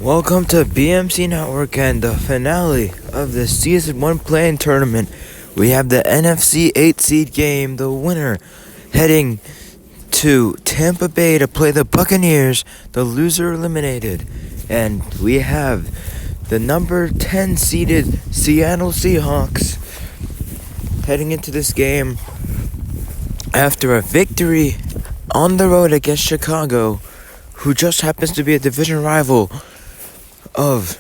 Welcome to BMC Network and the finale of the Season 1 play-in tournament. We have the NFC 8 seed game, the winner heading to Tampa Bay to play the Buccaneers, the loser eliminated. And we have the number 10 seeded Seattle Seahawks heading into this game after a victory on the road against Chicago, who just happens to be a division rival of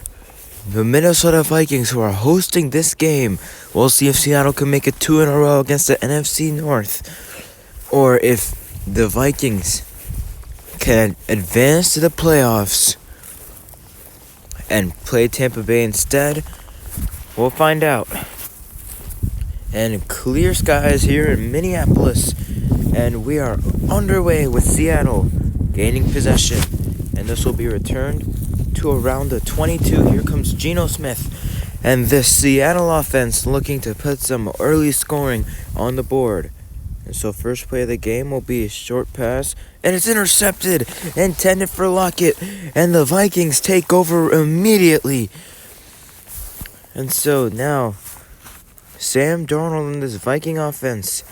the Minnesota Vikings, who are hosting this game. We'll see if Seattle can make it 2 in a row against the NFC North, or if the Vikings can advance to the playoffs and play Tampa Bay instead. We'll find out. And clear skies here in Minneapolis, and we are underway with Seattle gaining possession, and this will be returned to around the 22. Here comes Geno Smith, and this Seattle offense looking to put some early scoring on the board. And so first play of the game will be a short pass, and it's intercepted, intended for Lockett, and the Vikings take over immediately. And so now Sam Darnold and this Viking offense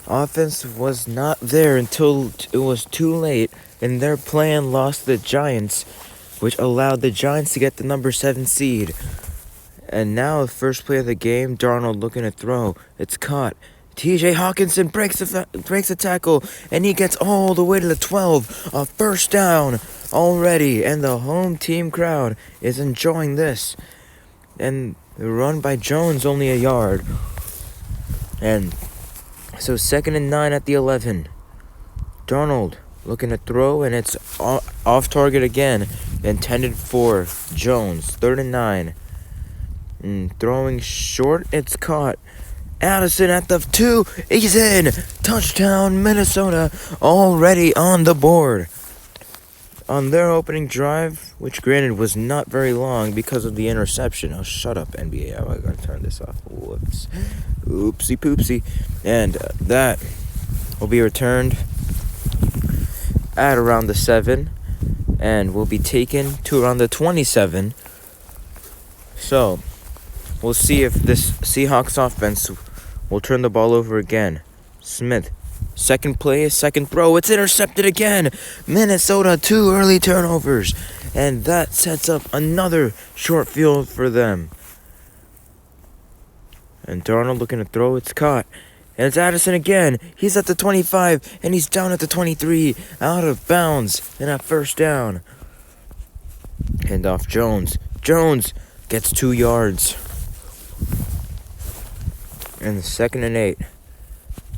was not there until it was too late, and their plan lost the Giants, which allowed the Giants to get the number 7 seed. And now, the first play of the game, Darnold looking to throw. It's caught. TJ Hawkinson breaks the tackle, and he gets all the way to the 12. A first down already, and the home team crowd is enjoying this. And the run by Jones only a yard. And so 2nd and 9 at the 11. Darnold looking to throw, and it's off target again, intended for Jones. 3rd and 9. And throwing short, it's caught. Addison at the 2. He's in. Touchdown, Minnesota, already on the board. On their opening drive, which granted was not very long because of the interception. Oh, shut up, NBA. I gotta turn this off. Whoops. Oopsie poopsie. And that will be returned at around the 7, and will be taken to around the 27. So we'll see if this Seahawks offense will turn the ball over again. Smith, second play, second throw, it's intercepted again. Minnesota, 2 early turnovers, and that sets up another short field for them. And Darnold looking to throw, it's caught. And it's Addison again. He's at the 25, and he's down at the 23, out of bounds, and a first down. Hand off Jones. Jones gets 2 yards. And the 2nd and 8.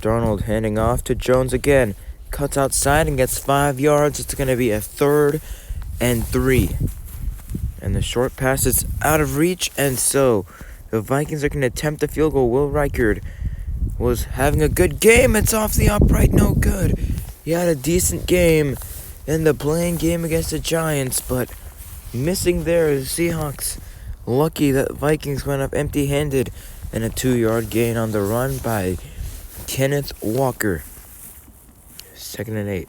Darnold handing off to Jones again. Cuts outside and gets 5 yards. It's going to be a 3rd and 3. And the short pass is out of reach, and so the Vikings are going to attempt the field goal. Will Reichard was having a good game. It's off the upright, no good. He had a decent game in the playing game against the Giants, but missing there is Seahawks. Lucky that Vikings went up empty-handed, and a 2-yard gain on the run by Kenneth Walker. 2nd and 8.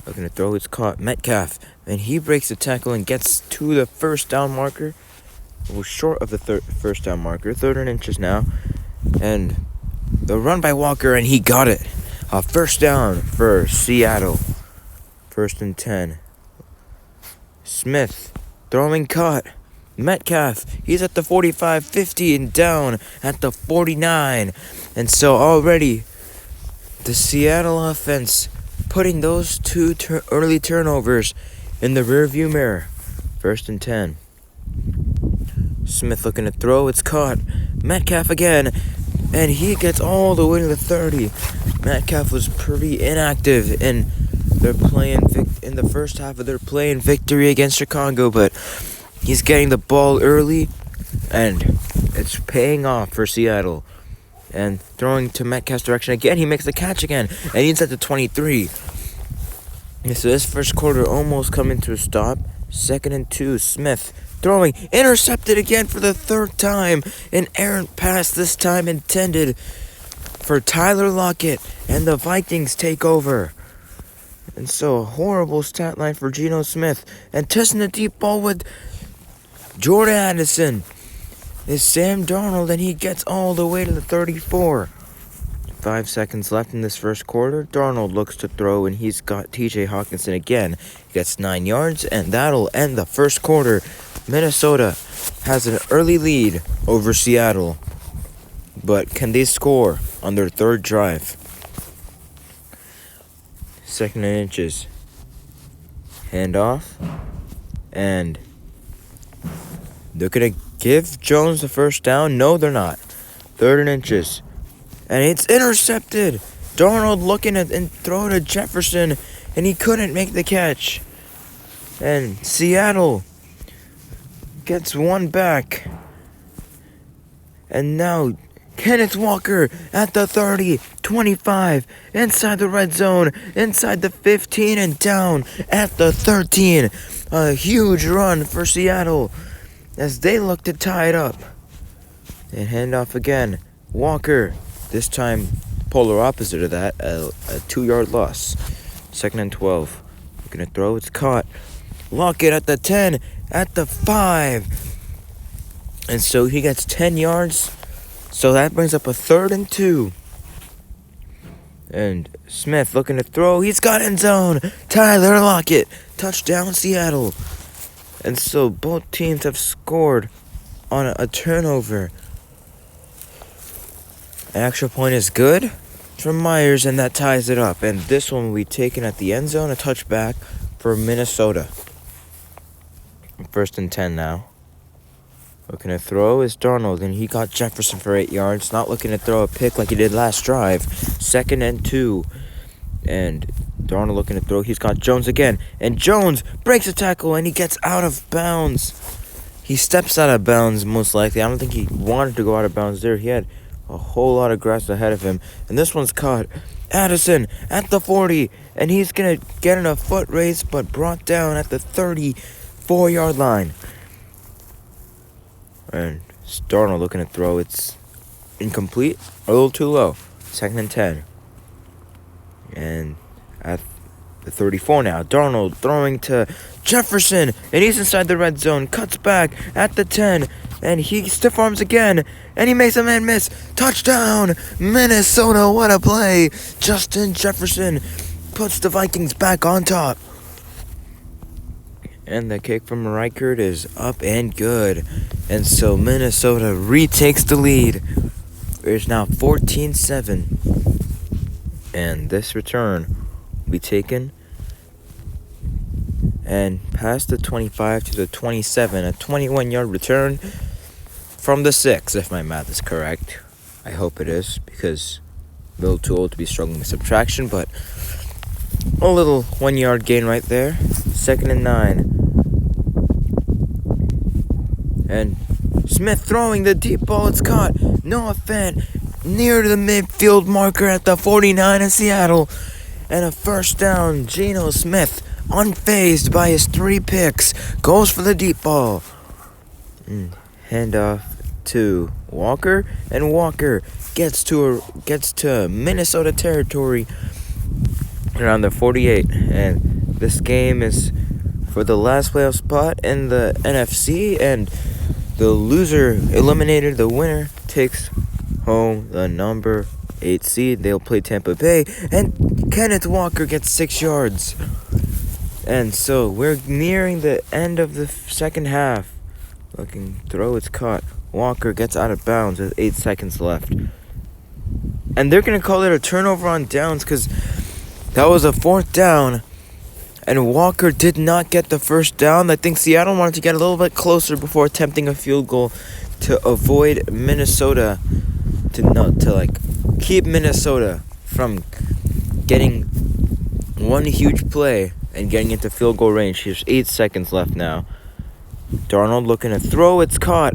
Looking to throw, it's caught. Metcalf, and he breaks the tackle and gets to the first down marker. We're short of the first down marker. 3rd and inches now. And the run by Walker, and he got it. A first down for Seattle. 1st and 10. Smith throwing, caught. Metcalf, he's at the 45, 50, and down at the 49. And so already the Seattle offense putting those 2 early turnovers in the rearview mirror. 1st and 10. Smith looking to throw, it's caught. Metcalf again, and he gets all the way to the 30. Metcalf was pretty inactive in the first half of their play in victory against Chicago, but he's getting the ball early, and it's paying off for Seattle. And throwing to Metcalf's direction again, he makes the catch again, and he's at the 23. And so this first quarter almost coming to a stop. 2nd and 2, Smith throwing, intercepted again for the 3rd time. An errant pass, this time intended for Tyler Lockett, and the Vikings take over. And so a horrible stat line for Geno Smith. And testing the deep ball with Jordan Addison is Sam Darnold, and he gets all the way to the 34. 5 seconds left in this first quarter. Darnold looks to throw, and he's got TJ Hawkinson again. He gets 9 yards, and that'll end the first quarter. Minnesota has an early lead over Seattle. But can they score on their third drive? 2nd and inches. Handoff. And they're going to give Jones the first down. No, they're not. 3rd and inches. And it's intercepted. Darnold looking at and throw to Jefferson, and he couldn't make the catch. And Seattle gets one back. And now Kenneth Walker at the 30, 25, inside the red zone, inside the 15, and down at the 13. A huge run for Seattle as they look to tie it up. And handoff again. Walker, this time polar opposite of that, a 2-yard loss. 2nd and 12. Gonna throw, it's caught. Lockett at the 10, at the 5. And so he gets 10 yards. So that brings up a 3rd and 2. And Smith looking to throw. He's got end zone. Tyler Lockett. Touchdown Seattle. And so both teams have scored on a turnover. An extra point is good from Myers, and that ties it up. And this one will be taken at the end zone. A touchback for Minnesota. 1st and 10 now. Looking to throw is Darnold, and he got Jefferson for 8 yards. Not looking to throw a pick like he did last drive. 2nd and 2. And Darnold looking to throw. He's got Jones again. And Jones breaks a tackle, and he gets out of bounds. He steps out of bounds, most likely. I don't think he wanted to go out of bounds there. He had a whole lot of grass ahead of him. And this one's caught. Addison at the 40. And he's going to get in a foot race, but brought down at the 34-yard line. And Darnold looking to throw. It's incomplete. A little too low. 2nd and 10. And at the 34 now. Darnold throwing to Jefferson. And he's inside the red zone. Cuts back at the 10. And he stiff arms again. And he makes a man miss. Touchdown! Minnesota, what a play! Justin Jefferson puts the Vikings back on top. And the kick from Reichert is up and good. And so Minnesota retakes the lead. It's now 14-7. And this return will be taken and past the 25 to the 27. A 21-yard return from the 6, if my math is correct. I hope it is, because I'm a little too old to be struggling with subtraction, but a little 1-yard gain right there. 2nd and 9. And Smith throwing the deep ball. It's caught. Noah Fant near the midfield marker at the 49 of Seattle. And a first down. Geno Smith, unfazed by his 3 picks, goes for the deep ball. Handoff to Walker. And Walker gets to Minnesota territory around the 48. And this game is for the last playoff spot in the NFC, and the loser eliminated. The winner takes home the number 8 seed. They'll play Tampa Bay, and Kenneth Walker gets 6 yards. And so we're nearing the end of the second half. Looking throw, it's caught. Walker gets out of bounds with 8 seconds left. And they're going to call it a turnover on downs because that was a 4th down. And Walker did not get the first down. I think Seattle wanted to get a little bit closer before attempting a field goal to avoid Minnesota, to keep Minnesota from getting one huge play and getting into field goal range. There's 8 seconds left now. Darnold looking to throw. It's caught.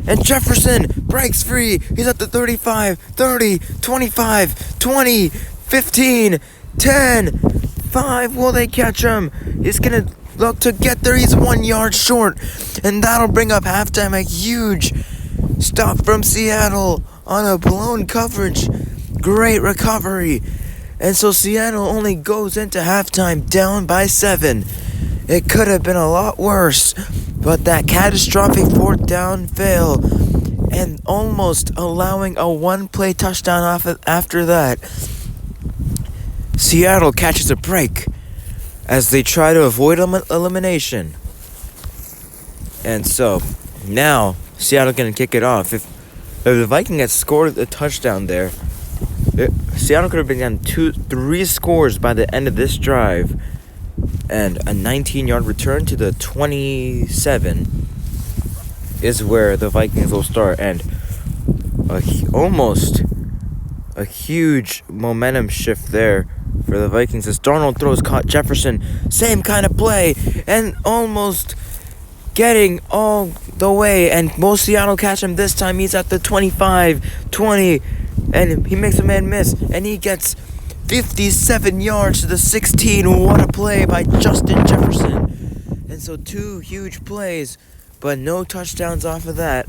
And Jefferson breaks free. He's at the 35, 30, 25, 20, 15, 10, 5. Will they catch him? He's going to look to get there. He's 1 yard short. And that'll bring up halftime. A huge stop from Seattle on a blown coverage. Great recovery. And so Seattle only goes into halftime down by 7. It could have been a lot worse, but that catastrophic fourth down fail and almost allowing a one-play touchdown after that, Seattle catches a break as they try to avoid elimination. And so now Seattle going to kick it off. If the Vikings had scored a touchdown there, Seattle could have been down 3 scores by the end of this drive. And a 19-yard return to the 27 is where the Vikings will start. And almost a huge momentum shift there for the Vikings as Darnold throws, caught Jefferson. Same kind of play and almost getting all the way. And will Seattle catch him this time? He's at the 25, 20, and he makes a man miss. And he gets 57 yards to the 16. What a play by Justin Jefferson. And so 2 huge plays, but no touchdowns off of that.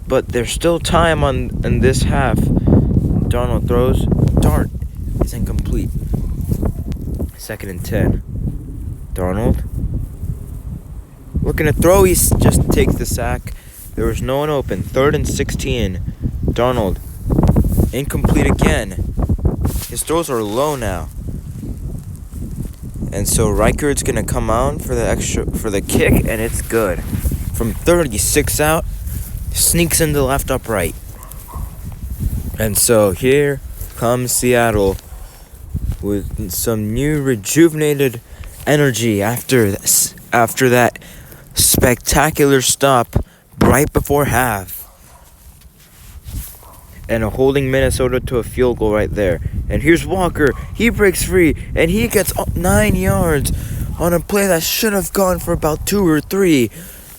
But there's still time in this half. Darnold throws. Dart is incomplete. 2nd and 10. Darnold looking to throw. He just takes the sack. There was no one open. 3rd and 16. Darnold incomplete again. His throws are low now. And so Reichard's going to come on for the kick, and it's good. From 36 out, sneaks into left upright. And so here comes Seattle with some new rejuvenated energy after that spectacular stop right before half. And holding Minnesota to a field goal right there. And here's Walker. He breaks free, and he gets 9 yards on a play that should have gone for about 2 or 3.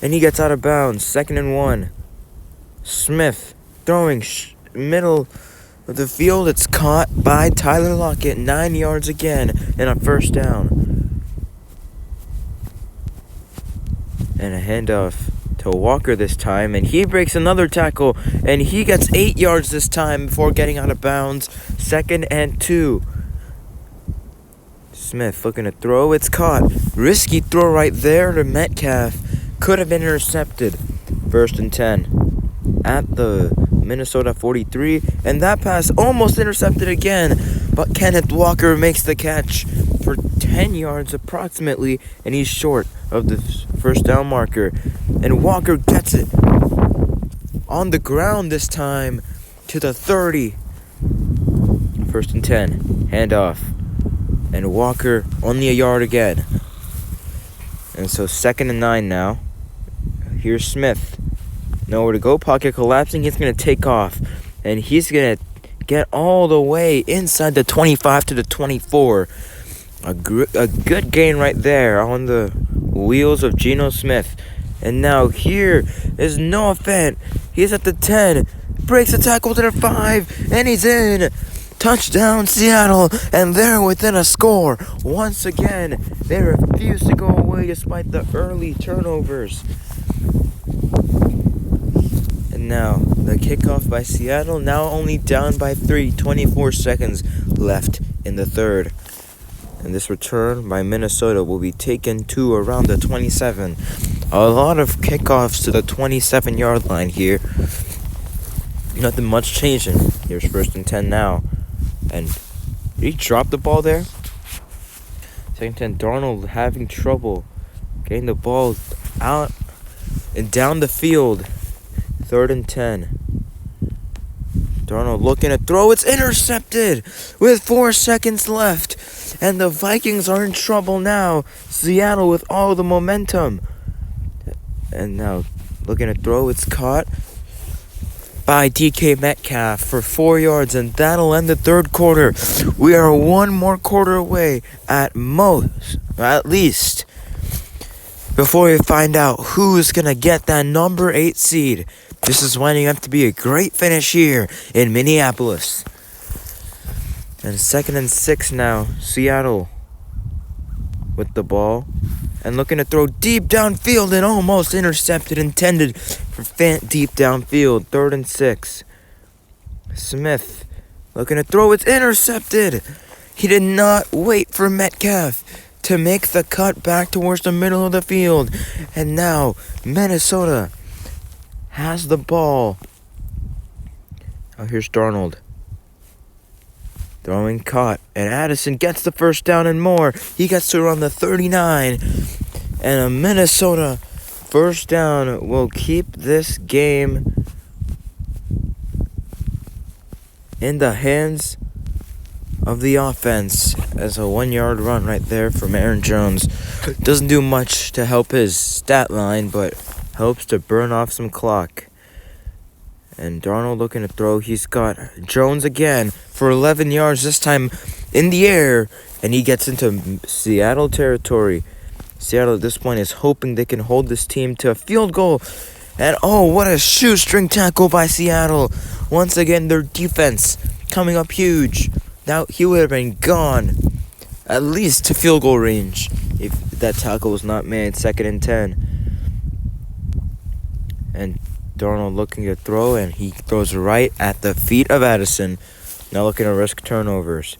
And he gets out of bounds. 2nd and 1. Smith throwing middle of the field. It's caught by Tyler Lockett. 9 yards again and a first down. And a handoff to Walker this time, and he breaks another tackle, and he gets 8 yards this time before getting out of bounds. 2nd and 2. Smith looking to throw. It's caught. Risky throw right there to Metcalf. Could have been intercepted. 1st and 10 at the Minnesota 43, and that pass almost intercepted again, but Kenneth Walker makes the catch for 10 yards approximately, and he's short of the first down marker. And Walker gets it on the ground this time to the 30. 1st and 10. Handoff. And Walker only a yard again. And so 2nd and 9 now. Here's Smith. Nowhere to go. Pocket collapsing. He's going to take off. And he's going to get all the way inside the 25 to the 24. A good gain right there on the wheels of Geno Smith. And now here is Noah Fant. He's at the 10. Breaks the tackle to the 5. And he's in. Touchdown Seattle. And they're within a score. Once again, they refuse to go away despite the early turnovers. And now the kickoff by Seattle. Now only down by 3. 24 seconds left in the third. And this return by Minnesota will be taken to around the 27. A lot of kickoffs to the 27-yard line here. Nothing much changing. Here's 1st and 10 now. And did he drop the ball there? 2nd and 10. Darnold having trouble getting the ball out and down the field. 3rd and 10. Darnold looking to throw. It's intercepted with 4 seconds left. And the Vikings are in trouble now. Seattle with all the momentum. And now looking to throw. It's caught by DK Metcalf for 4 yards. And that'll end the third quarter. We are 1 more quarter away at most, at least, before we find out who's going to get that number 8 seed. This is winding up to be a great finish here in Minneapolis. And 2nd and 6 now. Seattle with the ball. And looking to throw deep downfield and almost intercepted. Intended for Fant deep downfield. 3rd and 6. Smith looking to throw. It's intercepted. He did not wait for Metcalf to make the cut back towards the middle of the field. And now Minnesota has the ball. Oh, here's Darnold. Throwing caught. And Addison gets the first down and more. He gets to around the 39. And a Minnesota first down will keep this game in the hands of the offense, as a 1-yard run right there from Aaron Jones. Doesn't do much to help his stat line, but helps to burn off some clock. And Darnold looking to throw. He's got Jones again for 11 yards, this time in the air, and he gets into Seattle territory. Seattle at this point is hoping they can hold this team to a field goal. And oh, what a shoestring tackle by Seattle. Once again, their defense coming up huge. Now he would have been gone at least to field goal range if that tackle was not made. 2nd and 10. And Darnold looking to throw, and he throws right at the feet of Addison. Now looking to risk turnovers.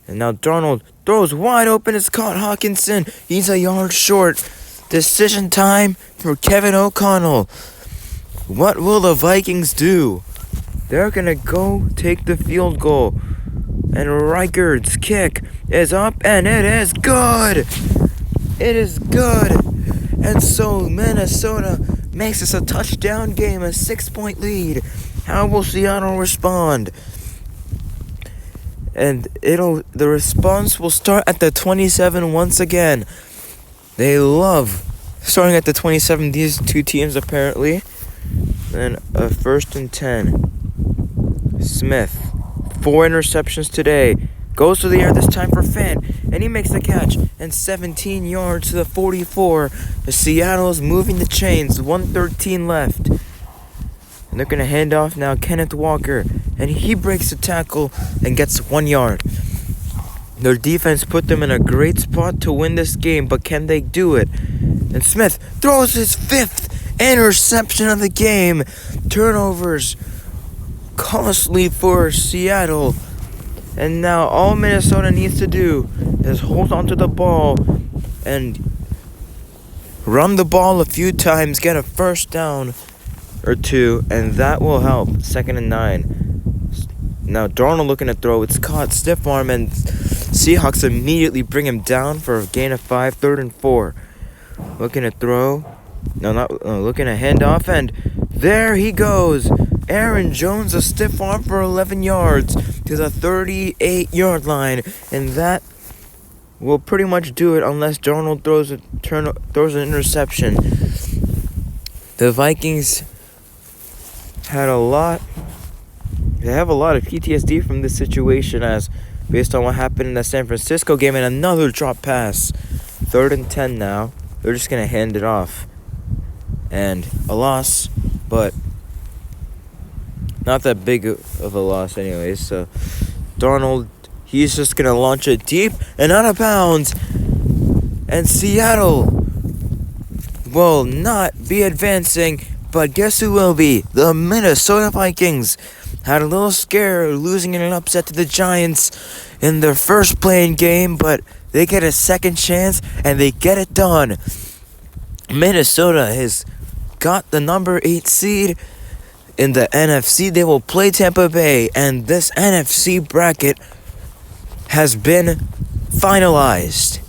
And now Darnold throws wide open. It's caught Hawkinson. He's a yard short. Decision time for Kevin O'Connell. What will the Vikings do? They're going to go take the field goal. And Reichard's kick is up, and it is good. It is good. And so Minnesota makes this a touchdown game, a 6-point lead. How will Seattle respond? And the response will start at the 27 once again. They love starting at the 27, these two teams apparently. And a 1st and 10. Smith, 4 interceptions today. Goes to the air this time for Fant, and he makes the catch. And 17 yards to the 44. The Seattle is moving the chains. 1:13 left. And they're going to hand off now Kenneth Walker. And he breaks the tackle and gets 1 yard. Their defense put them in a great spot to win this game, but can they do it? And Smith throws his 5th interception of the game. Turnovers costly for Seattle. And now all Minnesota needs to do is hold on to the ball and run the ball a few times, get a first down or two, and that will help. 2nd and 9. Now Darnold looking to throw. It's caught stiff arm, and Seahawks immediately bring him down for a gain of 5. 3rd and 4. Looking to throw. Looking to hand off, and there he goes. Aaron Jones, a stiff arm for 11 yards to the 38-yard line, and that will pretty much do it unless Darnold throws an interception. The Vikings have a lot of PTSD from this situation, as based on what happened in the San Francisco game, and another drop pass. 3rd and 10 now. They're just going to hand it off. And a loss, but not that big of a loss anyways. So Darnold, he's just going to launch it deep and out of bounds. And Seattle will not be advancing, but guess who will be? The Minnesota Vikings. Had a little scare losing in an upset to the Giants in their first playing game, but they get a second chance and they get it done. Minnesota has got the number 8 seed in the NFC. They will play Tampa Bay, and this NFC bracket has been finalized.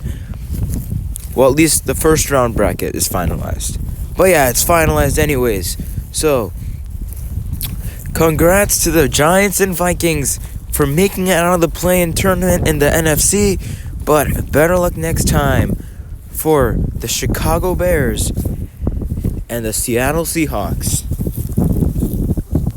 Well, at least the first round bracket is finalized. But yeah, it's finalized anyways. So, congrats to the Giants and Vikings for making it out of the play-in tournament in the NFC. But better luck next time for the Chicago Bears and the Seattle Seahawks.